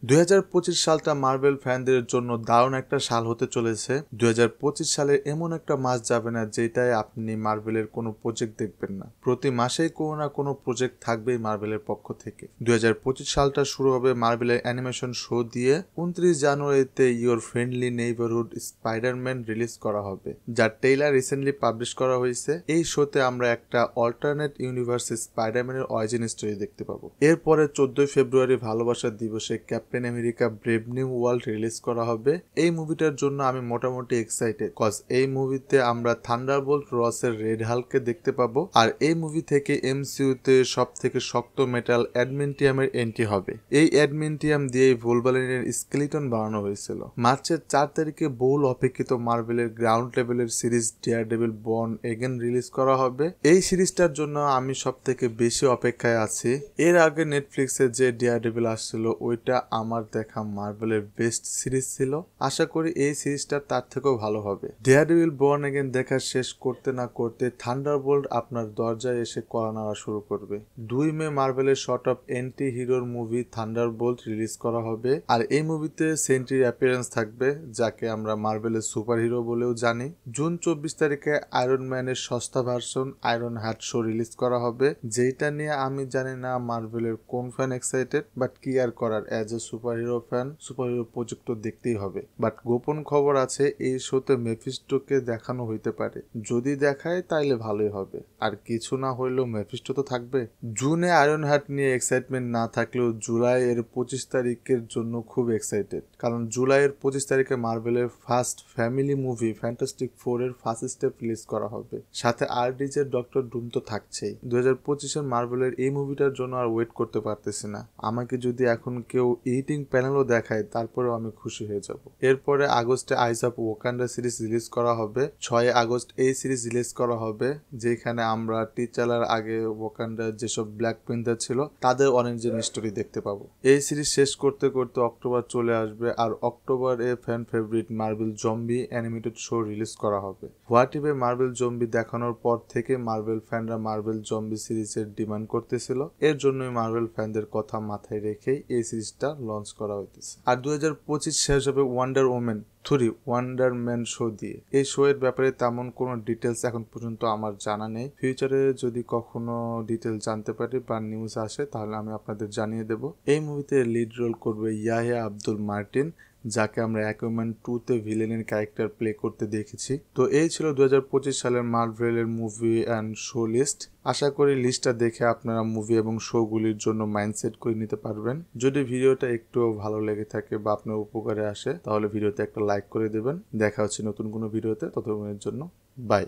2025 সালটা মার্বেল ফ্যানদের জন্য দারুণ একটা সাল হতে চলেছে। 2025 সালে এমন একটা মাস যাবে না যেটায় আপনি মার্বেলের কোনো প্রজেক্ট দেখবেন না। প্রতি মাসেই কোনো না কোনো প্রজেক্ট থাকবেই মার্বেলের পক্ষ থেকে। 2025 সালটা শুরু হবে মার্বেলের অ্যানিমেশন শো দিয়ে। 29 জানুয়ারিতে your friendly neighbourhood Spiderman release করা হবে, যার ট্রেইলার রিসেন্টলি পাবলিশ করা হয়েছে। এই শোতে আমরা একটা অল্টারনেট ইউনিভার্সে স্পাইডারম্যানের অরিজিন স্টোরি দেখতে পাবো। এরপরে 14 ফেব্রুয়ারি ভালোবাসার দিবসে captain America brave new world release করা হবে। এই মুভিটার জন্য আমি মোটামুটি এক্সাইটেড, কজ এই মুভিতে আমরা থান্ডারবোল্ট রসের রেড হাল্ককে দেখতে পাবো। আর এই মুভি থেকে এমসিইউতে সব থেকে শক্ত মেটাল অ্যাডমেন্টিয়ামের এন্ট্রি হবে। এই অ্যাডমেন্টিয়াম দিয়েই ভোলভারিনের স্কেলিটন বানানো হয়েছিল। মার্চের 4 তারিখে বহুল অপেক্ষিত মার্বেলের গ্রাউন্ড লেভেলের series daredevil born again release করা হবে। এই সিরিজটার জন্য আমি সব থেকে বেশি অপেক্ষায় আছি। এর আগে নেটফ্লিক্সে যে ডেয়ারডেভিল আসছিল ওইটা আমার দেখা মার্বেলের বেস্ট সিরিজ ছিল। আশা করি এই সিরিজটা তার থেকেও ভালো হবে। ডেয়ারডেভিল বর্ন এগেন দেখা শেষ করতে না করতে থান্ডারবোল্ট আপনার দরজায় এসে কড়া নাড়া শুরু করবে। 2 মে মার্বেলের শর্ট অফ এন্টি হিরোর মুভি থান্ডারবোল্ট রিলিজ করা হবে। আর এই মুভিতে সেন্ট্রির অ্যাপিয়ারেন্স থাকবে, যাকে আমরা মার্বেলের সুপার হিরো বলেও জানি। জুন 24 তারিখে আয়রন ম্যানের সস্তা version iron heart show release করা হবে, যেটা নিয়ে আমি জানি না মার্বেলের কোন ফ্যান এক্সাইটেড, বাট কি আর করার, as a super hero fan super hero project তো দেখতেই হবে। বাট গোপন খবর আছে এই শোতে মেফিস্টোকে দেখানো হইতে পারে। যদি দেখায় তাইলে ভালোই হবে, আর কিছু না হইলেও মেফিস্টো তো থাকবে। জুনে আয়রন হার্ট নিয়ে এক্সাইটমেন্ট না থাকলেও জুলাই এর 25 তারিখের জন্য খুব এক্সাইটেড, কারণ জুলাইয়ের 25 তারিখে মার্বেলের first family movie fantastic four এর ফার্স্ট স্টেপ রিলিজ করা হবে। সাথে আরডিজের ডক্টর ডুম তো থাকছেই। 2025-এর মার্বেলের এই মুভিটার জন্য আর ওয়েট করতে পারতেছি না। আমাকে যদি এখন কেউ এডিটিং প্যানেলও দেখায় তারপরেও আমি খুশি হয়ে যাব। এরপরে আগস্টে আইজ অফ ওয়াকান্ডা সিরিজ রিলিজ করা হবে। 6 আগস্ট এই সিরিজ রিলিজ করা হবে, যেখানে আমরা টিচালার আগে ওয়াকান্ডার যেসব ব্ল্যাক প্যান্থার ছিল তাদের অরিজিন স্টোরি দেখতে পাবো। এই সিরিজ শেষ করতে করতে অক্টোবর চলে আসবে, আর অক্টোবরে fan favourite marble zombie animated show release করা হবে। হোয়াট ইফে মার্বেল জম্বি দেখানোর পর থেকে মার্বেল ফ্যানরা মার্বেল জম্বি সিরিজের ডিমান্ড করতেছিল। এর জন্যই মার্বেল ফ্যানদের কথা মাথায় রেখেই এই সিরিজটা লঞ্চ করা হইতেছে। আর 2025 শেষ হবে wonder woman 3 wonder man show দিয়ে। এই শো এর ব্যাপারে তেমন কোনো ডিটেলস এখন পর্যন্ত আমার জানা নেই। ফিউচারে যদি কখনো ডিটেলস জানতে পারি বা নিউজ আসে তাহলে আমি আপনাদের জানিয়ে দেব। এই মুভিতে লিড রোল করবে ইয়াহিয়া আব্দুল মার্টিন, যাকে আমরা অ্যাকুয়াম্যান 2-তে ভিলেনের ক্যারেক্টার প্লে করতে দেখেছি। তো এই ছিল 2025 সালের মার্ভেলের মুভি অ্যান্ড শো লিস্ট। আশা করি লিস্টটা দেখে আপনারা মুভি এবং শোগুলির জন্য মাইন্ডসেট করে নিতে পারবেন। যদি ভিডিওটা একটু ভালো লেগে থাকে বা আপনার উপকারে আসে তাহলে ভিডিওতে একটা লাইক করে দেবেন। দেখা হচ্ছে নতুন কোনো ভিডিওতে, ততক্ষণের জন্য বাই।